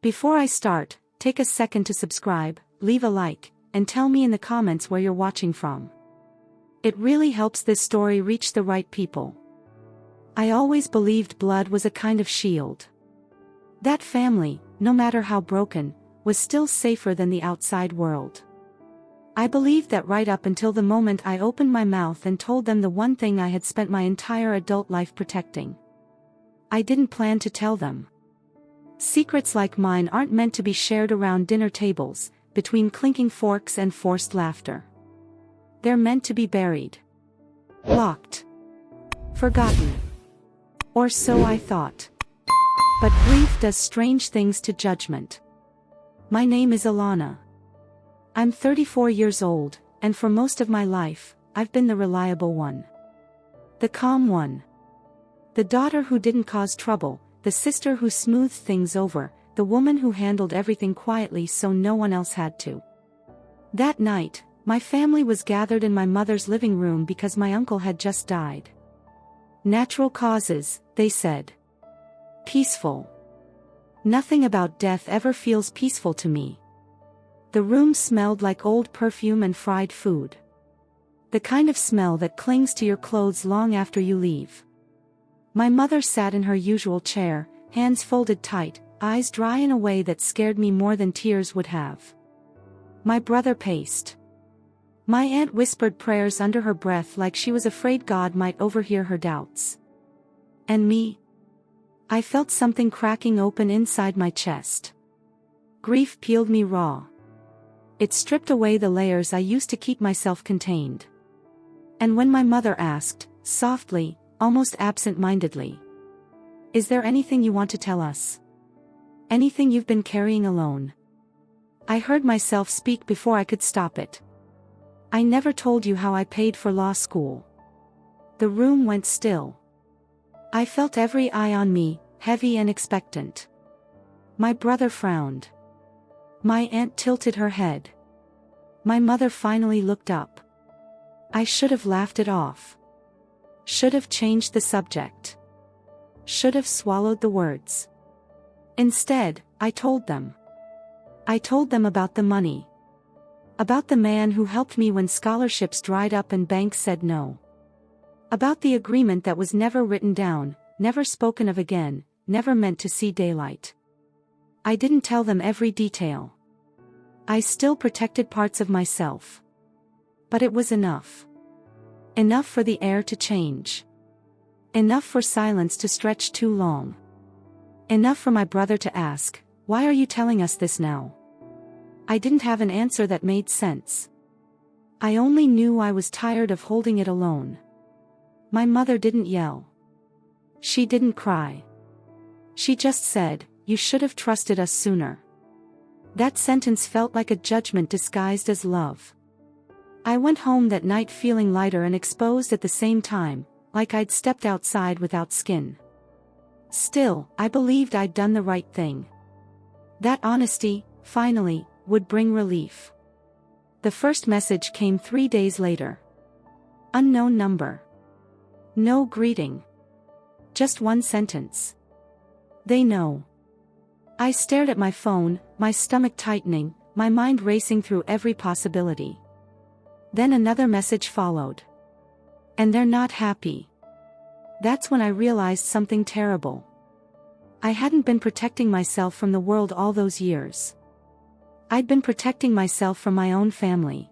Before I start, take a second to subscribe, leave a like, and tell me in the comments where you're watching from. It really helps this story reach the right people. I always believed blood was a kind of shield. That family, no matter how broken, was still safer than the outside world. I believed that right up until the moment I opened my mouth and told them the one thing I had spent my entire adult life protecting. I didn't plan to tell them. Secrets like mine aren't meant to be shared around dinner tables, between clinking forks and forced laughter. They're meant to be buried. Locked. Forgotten. Or so I thought. But grief does strange things to judgment. My name is Alana. I'm 34 years old, and for most of my life, I've been the reliable one. The calm one. The daughter who didn't cause trouble, the sister who smoothed things over, the woman who handled everything quietly so no one else had to. That night, my family was gathered in my mother's living room because my uncle had just died. Natural causes, they said. Peaceful. Nothing about death ever feels peaceful to me. The room smelled like old perfume and fried food. The kind of smell that clings to your clothes long after you leave. My mother sat in her usual chair, hands folded tight, eyes dry in a way that scared me more than tears would have. My brother paced. My aunt whispered prayers under her breath like she was afraid God might overhear her doubts. And me? I felt something cracking open inside my chest. Grief peeled me raw. It stripped away the layers I used to keep myself contained. And when my mother asked, softly, almost absent-mindedly, "Is there anything you want to tell us? Anything you've been carrying alone?" I heard myself speak before I could stop it. "I never told you how I paid for law school." The room went still. I felt every eye on me, heavy and expectant. My brother frowned. My aunt tilted her head. My mother finally looked up. I should have laughed it off. Should have changed the subject. Should have swallowed the words. Instead, I told them. I told them about the money. About the man who helped me when scholarships dried up and banks said no. About the agreement that was never written down, never spoken of again, never meant to see daylight. I didn't tell them every detail. I still protected parts of myself. But it was enough. Enough for the air to change. Enough for silence to stretch too long. Enough for my brother to ask, "Why are you telling us this now?" I didn't have an answer that made sense. I only knew I was tired of holding it alone. My mother didn't yell. She didn't cry. She just said, "You should have trusted us sooner." That sentence felt like a judgment disguised as love. I went home that night feeling lighter and exposed at the same time, like I'd stepped outside without skin. Still, I believed I'd done the right thing. That honesty, finally, would bring relief. The first message came 3 days later. Unknown number. No greeting. Just one sentence. "They know." I stared at my phone, my stomach tightening, my mind racing through every possibility. Then another message followed. "And they're not happy." That's when I realized something terrible. I hadn't been protecting myself from the world all those years. I'd been protecting myself from my own family.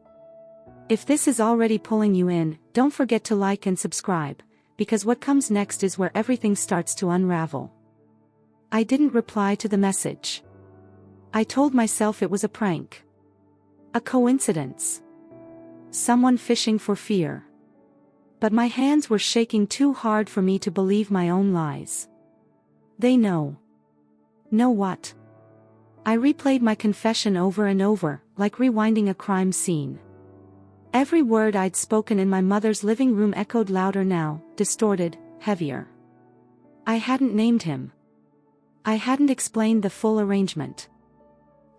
If this is already pulling you in, don't forget to like and subscribe, because what comes next is where everything starts to unravel. I didn't reply to the message. I told myself it was a prank. A coincidence. Someone fishing for fear. But my hands were shaking too hard for me to believe my own lies. They know. Know what? I replayed my confession over and over, like rewinding a crime scene. Every word I'd spoken in my mother's living room echoed louder now, distorted, heavier. I hadn't named him. I hadn't explained the full arrangement.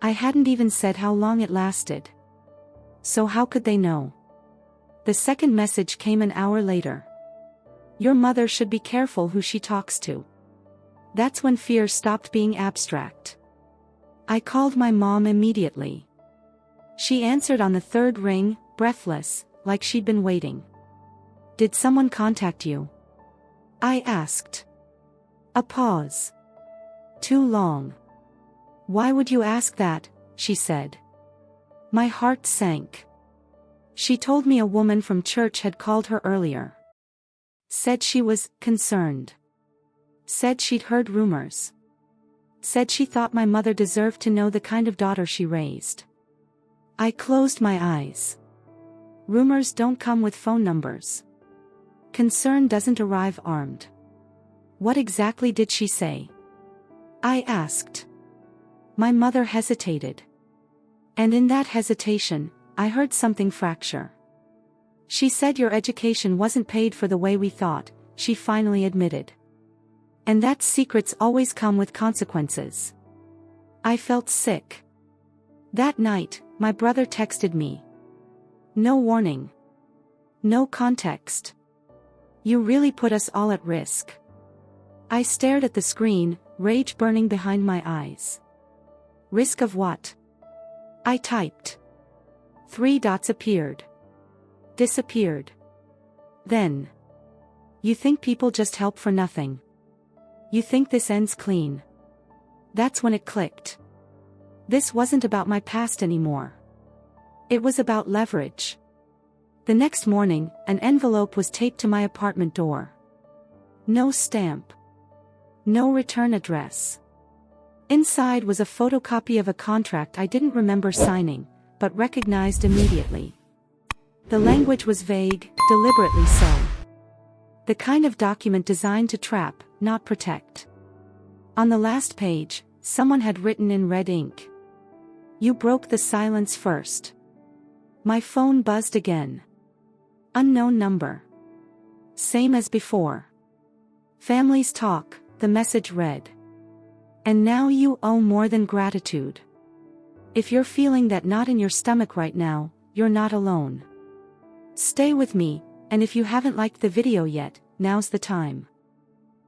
I hadn't even said how long it lasted. So how could they know? The second message came an hour later. "Your mother should be careful who she talks to." That's when fear stopped being abstract. I called my mom immediately. She answered on the third ring, breathless, like she'd been waiting. Did someone contact you? I asked. A pause. Too long. Why would you ask that? She said. My heart sank. She told me a woman from church had called her earlier. Said she was concerned. Said she'd heard rumors. Said she thought my mother deserved to know the kind of daughter she raised. I closed my eyes. Rumors don't come with phone numbers. Concern doesn't arrive armed. What exactly did she say? I asked. My mother hesitated. And in that hesitation, I heard something fracture. She said your education wasn't paid for the way we thought, she finally admitted. And that secrets always come with consequences. I felt sick. That night, my brother texted me. No warning. No context. You really put us all at risk. I stared at the screen, rage burning behind my eyes. Risk of what? I typed. 3 dots appeared. Disappeared. Then. You think people just help for nothing? You think this ends clean? That's when it clicked. This wasn't about my past anymore. It was about leverage. The next morning, an envelope was taped to my apartment door. No stamp. No return address. Inside was a photocopy of a contract I didn't remember signing, but recognized immediately. The language was vague, deliberately so. The kind of document designed to trap, not protect. On the last page, someone had written in red ink. You broke the silence first. My phone buzzed again. Unknown number. Same as before. Families talk, the message read. And now you owe more than gratitude. If you're feeling that knot in your stomach right now, you're not alone. Stay with me, and if you haven't liked the video yet, now's the time.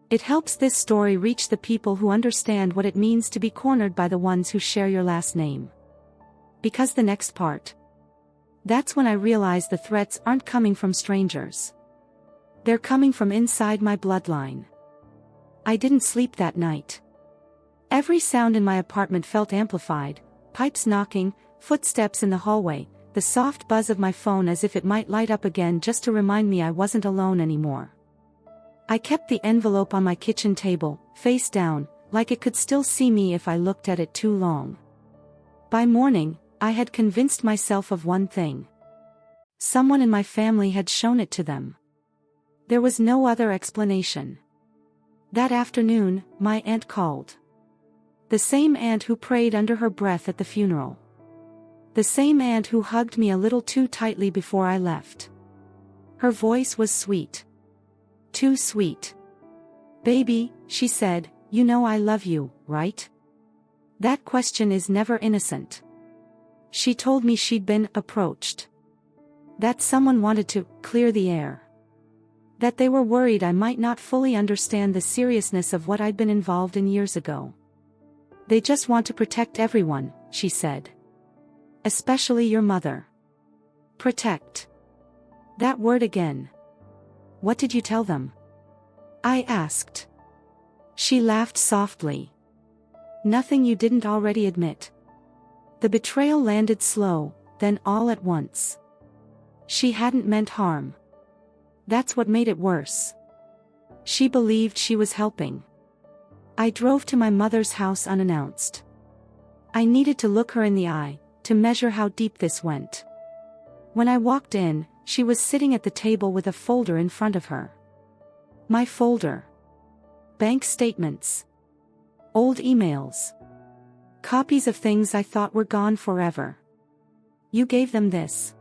It helps this story reach the people who understand what it means to be cornered by the ones who share your last name. Because the next part. That's when I realize the threats aren't coming from strangers. They're coming from inside my bloodline. I didn't sleep that night. Every sound in my apartment felt amplified, pipes knocking, footsteps in the hallway, the soft buzz of my phone as if it might light up again just to remind me I wasn't alone anymore. I kept the envelope on my kitchen table, face down, like it could still see me if I looked at it too long. By morning, I had convinced myself of one thing. Someone in my family had shown it to them. There was no other explanation. That afternoon, my aunt called. The same aunt who prayed under her breath at the funeral. The same aunt who hugged me a little too tightly before I left. Her voice was sweet. Too sweet. Baby, she said, you know I love you, right? That question is never innocent. She told me she'd been approached. That someone wanted to clear the air. That they were worried I might not fully understand the seriousness of what I'd been involved in years ago. They just want to protect everyone, she said. Especially your mother. Protect. That word again. What did you tell them? I asked. She laughed softly. Nothing you didn't already admit. The betrayal landed slow, then all at once. She hadn't meant harm. That's what made it worse. She believed she was helping. I drove to my mother's house unannounced. I needed to look her in the eye, to measure how deep this went. When I walked in, she was sitting at the table with a folder in front of her. My folder. Bank statements. Old emails. Copies of things I thought were gone forever. You gave them this?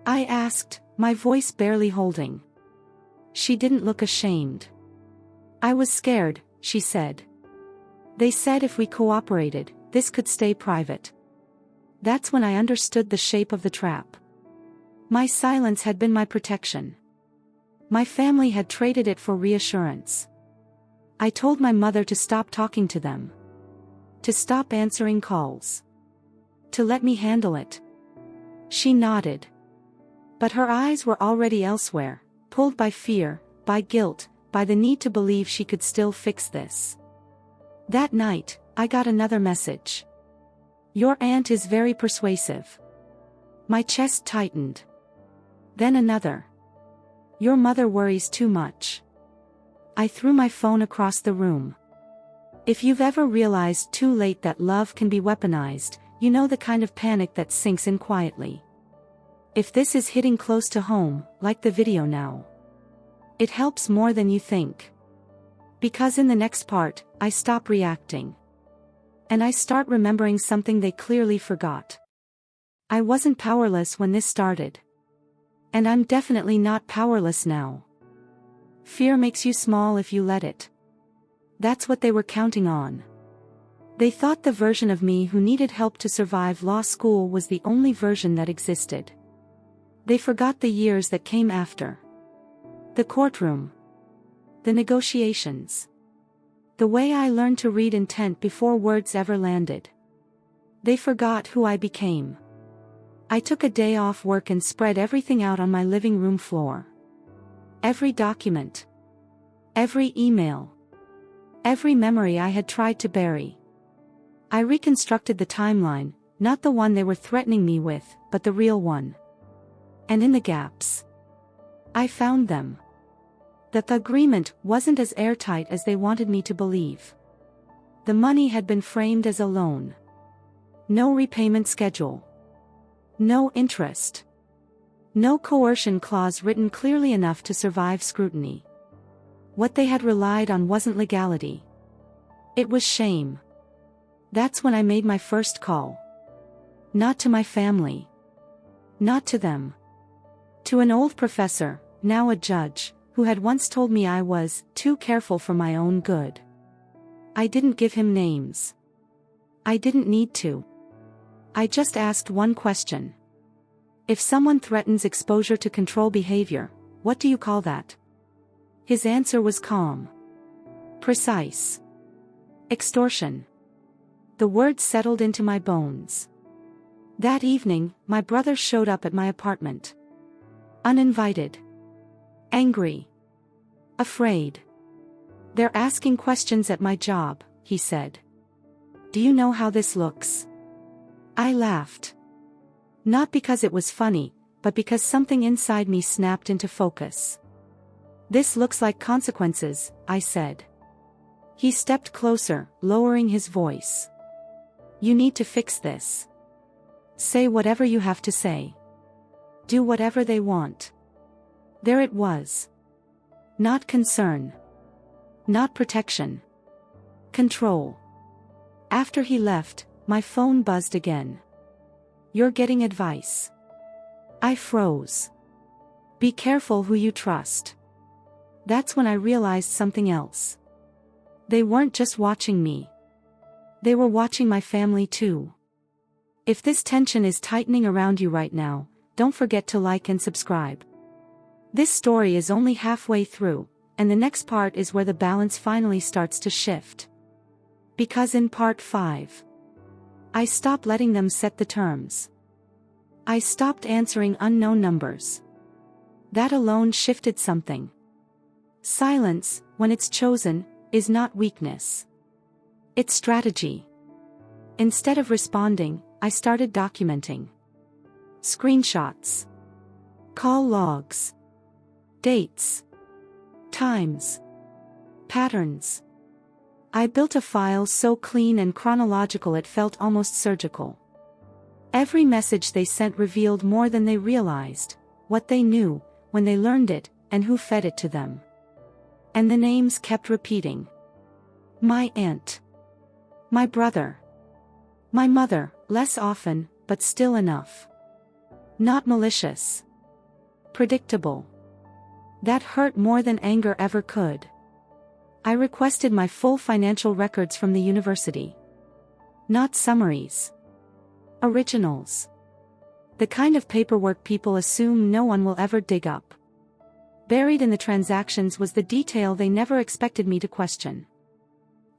I asked, my voice barely holding. She didn't look ashamed. I was scared, she said. They said if we cooperated, this could stay private. That's when I understood the shape of the trap. My silence had been my protection. My family had traded it for reassurance. I told my mother to stop talking to them. To stop answering calls. To let me handle it. She nodded. But her eyes were already elsewhere, pulled by fear, by guilt, by the need to believe she could still fix this. That night, I got another message. Your aunt is very persuasive. My chest tightened. Then another. Your mother worries too much. I threw my phone across the room. If you've ever realized too late that love can be weaponized, you know the kind of panic that sinks in quietly. If this is hitting close to home, like the video now, it helps more than you think. Because in the next part, I stop reacting. And I start remembering something they clearly forgot. I wasn't powerless when this started. And I'm definitely not powerless now. Fear makes you small if you let it. That's what they were counting on. They thought the version of me who needed help to survive law school was the only version that existed. They forgot the years that came after. The courtroom. The negotiations. The way I learned to read intent before words ever landed. They forgot who I became. I took a day off work and spread everything out on my living room floor. Every document. Every email. Every memory I had tried to bury. I reconstructed the timeline, not the one they were threatening me with, but the real one. And in the gaps, I found them. That the agreement wasn't as airtight as they wanted me to believe. The money had been framed as a loan. No repayment schedule. No interest. No coercion clause written clearly enough to survive scrutiny. What they had relied on wasn't legality. It was shame. That's when I made my first call. Not to my family. Not to them. To an old professor, now a judge, who had once told me I was too careful for my own good. I didn't give him names. I didn't need to. I just asked one question. If someone threatens exposure to control behavior, what do you call that? His answer was calm. Precise. Extortion. The words settled into my bones. That evening, my brother showed up at my apartment. Uninvited. Angry. Afraid. They're asking questions at my job, he said. Do you know how this looks? I laughed. Not because it was funny, but because something inside me snapped into focus. This looks like consequences, I said. He stepped closer, lowering his voice. You need to fix this. Say whatever you have to say. Do whatever they want. There it was. Not concern. Not protection. Control. After he left, my phone buzzed again. You're getting advice. I froze. Be careful who you trust. That's when I realized something else. They weren't just watching me. They were watching my family too. If this tension is tightening around you right now, don't forget to like and subscribe. This story is only halfway through, and the next part is where the balance finally starts to shift. Because in part 5, I stopped letting them set the terms. I stopped answering unknown numbers. That alone shifted something. Silence, when it's chosen, is not weakness. It's strategy. Instead of responding, I started documenting. Screenshots. Call logs. Dates. Times. Patterns. I built a file so clean and chronological it felt almost surgical. Every message they sent revealed more than they realized, what they knew, when they learned it, and who fed it to them. And the names kept repeating. My aunt. My brother. My mother, less often, but still enough. Not malicious. Predictable. That hurt more than anger ever could. I requested my full financial records from the university. Not summaries. Originals. The kind of paperwork people assume no one will ever dig up. Buried in the transactions was the detail they never expected me to question.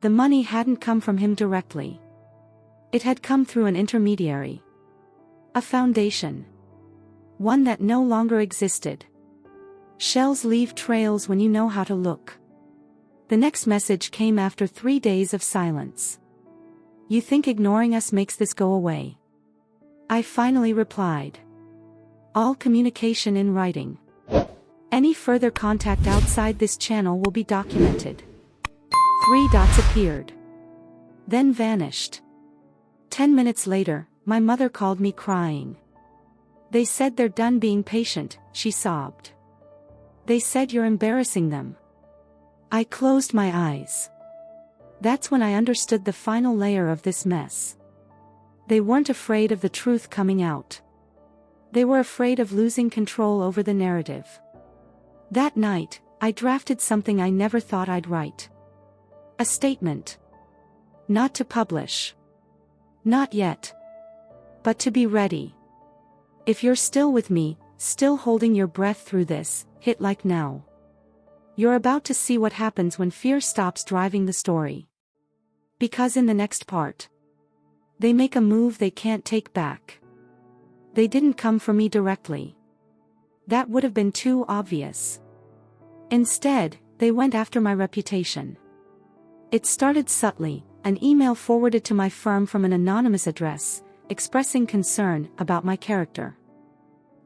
The money hadn't come from him directly. It had come through an intermediary. A foundation. One that no longer existed. Shells leave trails when you know how to look. The next message came after 3 days of silence. You think ignoring us makes this go away? I finally replied. All communication in writing. Any further contact outside this channel will be documented. 3 dots appeared. Then vanished. 10 minutes later, my mother called me crying. They said they're done being patient, she sobbed. They said you're embarrassing them. I closed my eyes. That's when I understood the final layer of this mess. They weren't afraid of the truth coming out. They were afraid of losing control over the narrative. That night, I drafted something I never thought I'd write. A statement. Not to publish. Not yet. But to be ready. If you're still with me, still holding your breath through this, hit like now. You're about to see what happens when fear stops driving the story. Because in the next part, they make a move they can't take back. They didn't come for me directly. That would have been too obvious. Instead, they went after my reputation. It started subtly, an email forwarded to my firm from an anonymous address, expressing concern about my character.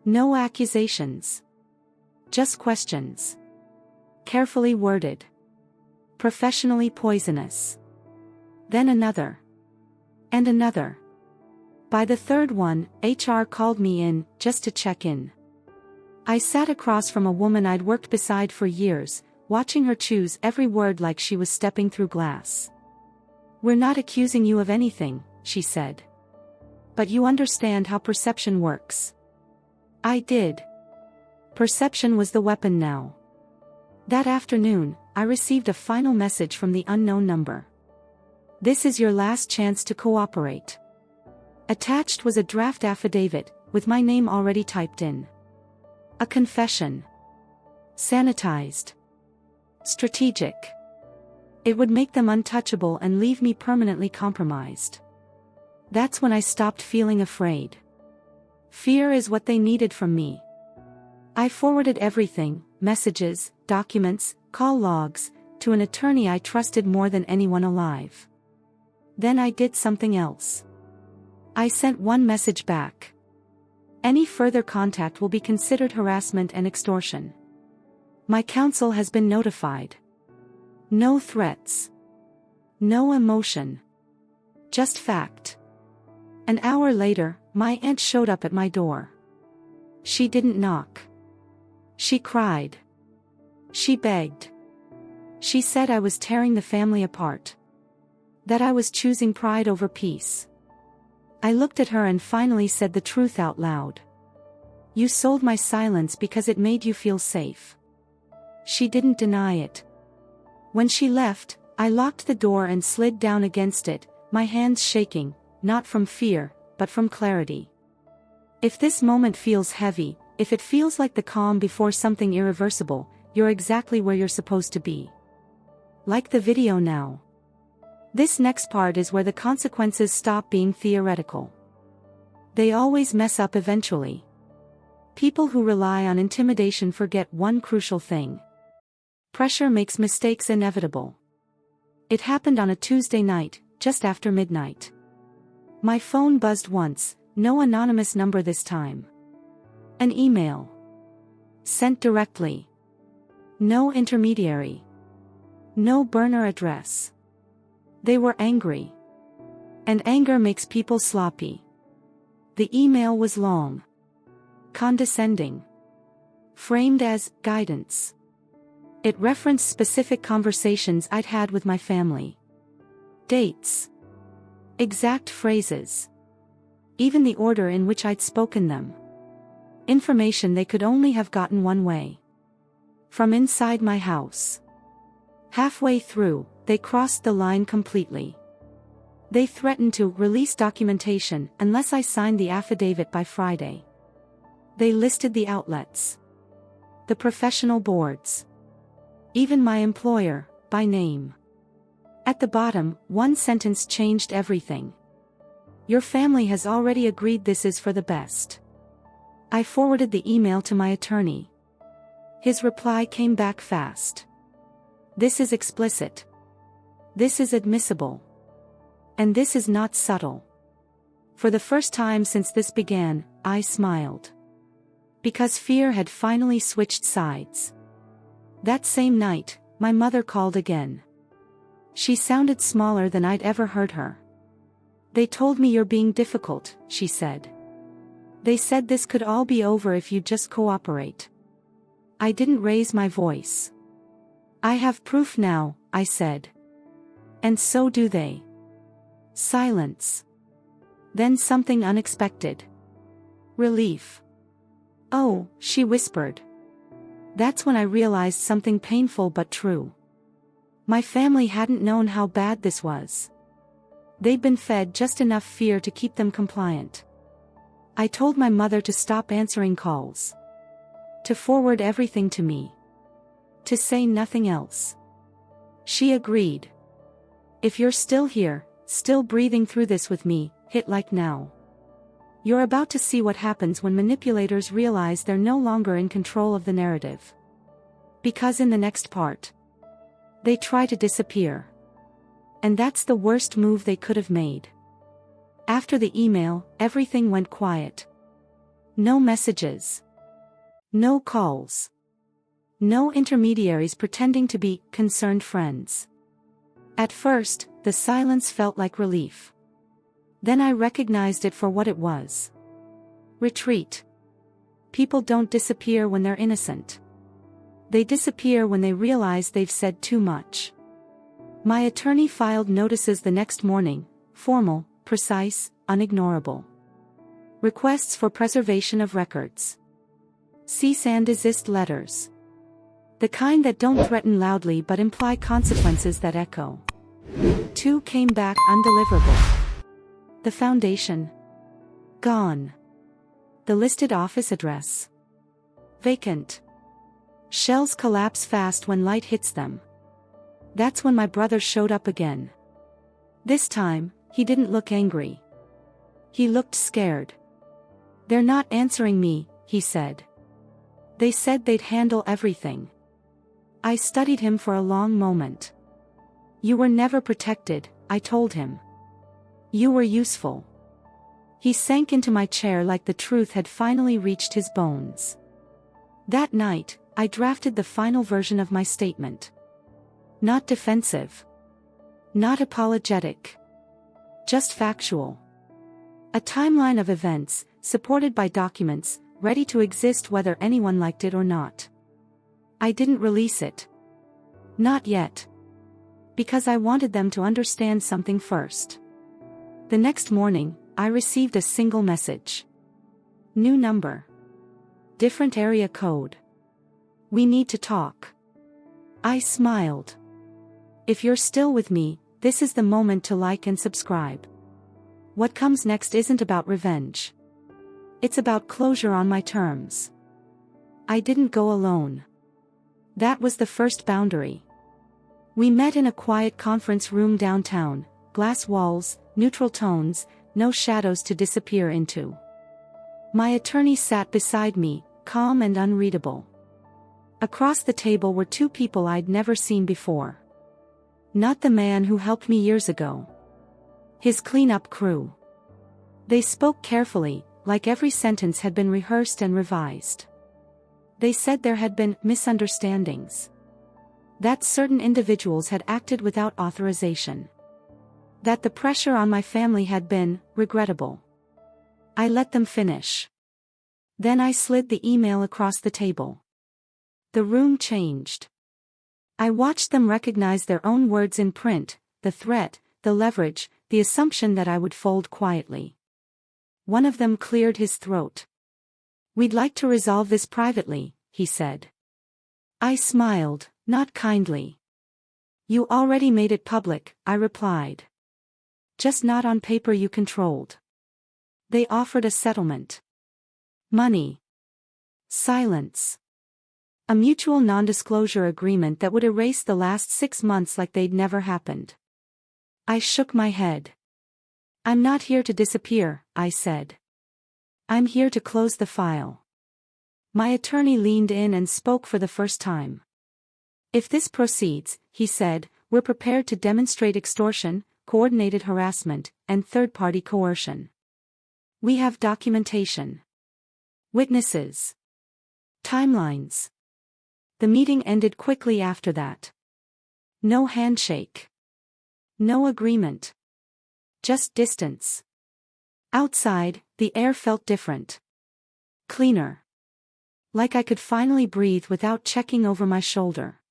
No accusations. Just questions. Carefully worded. Professionally poisonous. Then another. And another. By the third one, HR called me in, just to check in. I sat across from a woman I'd worked beside for years, watching her choose every word like she was stepping through glass. We're not accusing you of anything, she said. But you understand how perception works. I did. Perception was the weapon now. That afternoon, I received a final message from the unknown number. This is your last chance to cooperate. Attached was a draft affidavit, with my name already typed in. A confession. Sanitized. Strategic. It would make them untouchable and leave me permanently compromised. That's when I stopped feeling afraid. Fear is what they needed from me. I forwarded everything, messages, documents, call logs, to an attorney I trusted more than anyone alive. Then I did something else. I sent one message back. Any further contact will be considered harassment and extortion. My counsel has been notified. No threats. No emotion. Just fact. An hour later, my aunt showed up at my door. She didn't knock. She cried. She begged. She said I was tearing the family apart. That I was choosing pride over peace. I looked at her and finally said the truth out loud. You sold my silence because it made you feel safe. She didn't deny it. When she left, I locked the door and slid down against it, my hands shaking, not from fear, but from clarity. If this moment feels heavy, if it feels like the calm before something irreversible, you're exactly where you're supposed to be. Like the video now. This next part is where the consequences stop being theoretical. They always mess up eventually. People who rely on intimidation forget one crucial thing. Pressure makes mistakes inevitable. It happened on a Tuesday night, just after midnight. My phone buzzed once, no anonymous number this time. An email. Sent directly. No intermediary. No burner address. They were angry. And anger makes people sloppy. The email was long. Condescending. Framed as guidance. It referenced specific conversations I'd had with my family. Dates. Exact phrases. Even the order in which I'd spoken them. Information they could only have gotten one way. From inside my house. Halfway through, they crossed the line completely. They threatened to release documentation unless I signed the affidavit by Friday. They listed the outlets. The professional boards. Even my employer, by name. At the bottom, one sentence changed everything. Your family has already agreed this is for the best. I forwarded the email to my attorney. His reply came back fast. This is explicit. This is admissible. And this is not subtle. For the first time since this began, I smiled. Because fear had finally switched sides. That same night, my mother called again. She sounded smaller than I'd ever heard her. They told me you're being difficult, she said. They said this could all be over if you just cooperate. I didn't raise my voice. I have proof now, I said. And so do they. Silence. Then something unexpected. Relief. Oh, she whispered. That's when I realized something painful but true. My family hadn't known how bad this was. They'd been fed just enough fear to keep them compliant. I told my mother to stop answering calls. To forward everything to me. To say nothing else. She agreed. If you're still here, still breathing through this with me, hit like now. You're about to see what happens when manipulators realize they're no longer in control of the narrative. Because in the next part, they try to disappear. And that's the worst move they could have made. After the email, everything went quiet. No messages. No calls. No intermediaries pretending to be concerned friends. At first, the silence felt like relief. Then I recognized it for what it was. Retreat. People don't disappear when they're innocent. They disappear when they realize they've said too much. My attorney filed notices the next morning, formal, precise, unignorable. Requests for preservation of records. Cease and desist letters. The kind that don't threaten loudly but imply consequences that echo. 2 came back undeliverable. The foundation. Gone. The listed office address. Vacant. Shells collapse fast when light hits them. That's when my brother showed up again. This time, he didn't look angry. He looked scared. They're not answering me, he said. They said they'd handle everything. I studied him for a long moment. You were never protected, I told him. You were useful. He sank into my chair like the truth had finally reached his bones. That night, I drafted the final version of my statement. Not defensive. Not apologetic. Just factual. A timeline of events, supported by documents, ready to exist whether anyone liked it or not. I didn't release it. Not yet. Because I wanted them to understand something first. The next morning, I received a single message. New number. Different area code. We need to talk. I smiled. If you're still with me, this is the moment to like and subscribe. What comes next isn't about revenge. It's about closure on my terms. I didn't go alone. That was the first boundary. We met in a quiet conference room downtown, glass walls, neutral tones, no shadows to disappear into. My attorney sat beside me, calm and unreadable. Across the table were 2 people I'd never seen before. Not the man who helped me years ago. His cleanup crew. They spoke carefully, like every sentence had been rehearsed and revised. They said there had been misunderstandings. That certain individuals had acted without authorization. That the pressure on my family had been regrettable. I let them finish. Then I slid the email across the table. The room changed. I watched them recognize their own words in print, the threat, the leverage, the assumption that I would fold quietly. One of them cleared his throat. We'd like to resolve this privately, he said. I smiled, not kindly. You already made it public, I replied. Just not on paper you controlled. They offered a settlement. Money. Silence. A mutual non-disclosure agreement that would erase the last 6 months like they'd never happened. I shook my head. I'm not here to disappear, I said. I'm here to close the file. My attorney leaned in and spoke for the first time. If this proceeds, he said, we're prepared to demonstrate extortion, coordinated harassment, and third-party coercion. We have documentation. Witnesses. Timelines. The meeting ended quickly after that. No handshake. No agreement. Just distance. Outside, the air felt different. Cleaner. Like I could finally breathe without checking over my shoulder.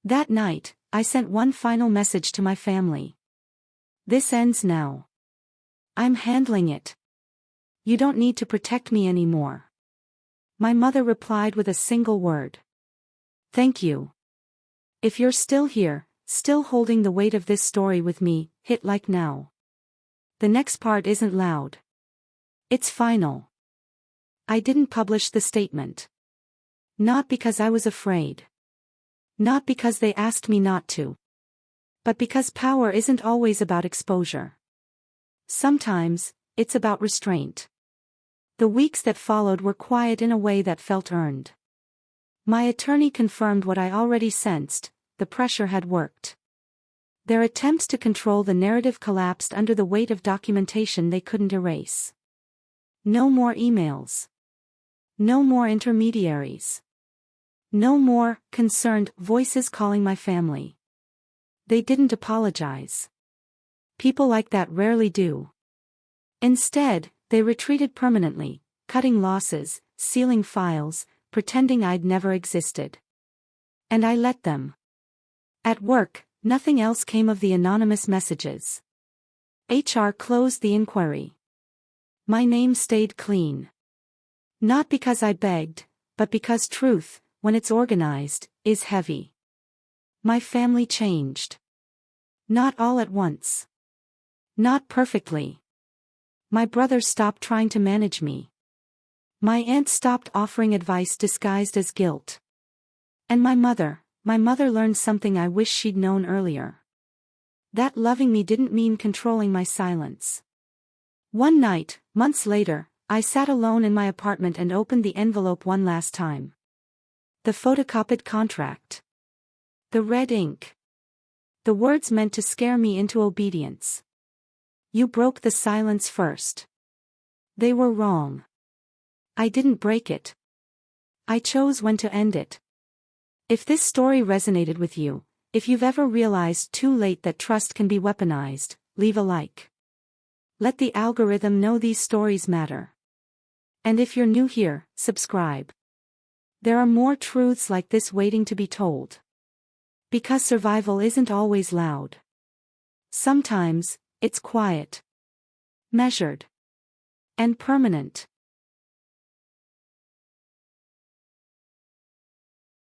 That night, I sent one final message to my family. This ends now. I'm handling it. You don't need to protect me anymore. My mother replied with a single word. Thank you. If you're still here, still holding the weight of this story with me, hit like now. The next part isn't loud. It's final. I didn't publish the statement. Not because I was afraid. Not because they asked me not to. But because power isn't always about exposure. Sometimes, it's about restraint. The weeks that followed were quiet in a way that felt earned. My attorney confirmed what I already sensed, the pressure had worked. Their attempts to control the narrative collapsed under the weight of documentation they couldn't erase. No more emails. No more intermediaries. No more concerned voices calling my family. They didn't apologize. People like that rarely do. Instead, they retreated permanently, cutting losses, sealing files, pretending I'd never existed. And I let them. At work, nothing else came of the anonymous messages. HR closed the inquiry. My name stayed clean. Not because I begged, but because truth, when it's organized, is heavy. My family changed. Not all at once. Not perfectly. My brother stopped trying to manage me. My aunt stopped offering advice disguised as guilt. And my mother learned something I wish she'd known earlier. That loving me didn't mean controlling my silence. One night, months later, I sat alone in my apartment and opened the envelope one last time. The photocopied contract. The red ink. The words meant to scare me into obedience. You broke the silence first. They were wrong. I didn't break it. I chose when to end it. If this story resonated with you, if you've ever realized too late that trust can be weaponized, leave a like. Let the algorithm know these stories matter. And if you're new here, subscribe. There are more truths like this waiting to be told. Because survival isn't always loud. Sometimes, it's quiet. Measured. And permanent.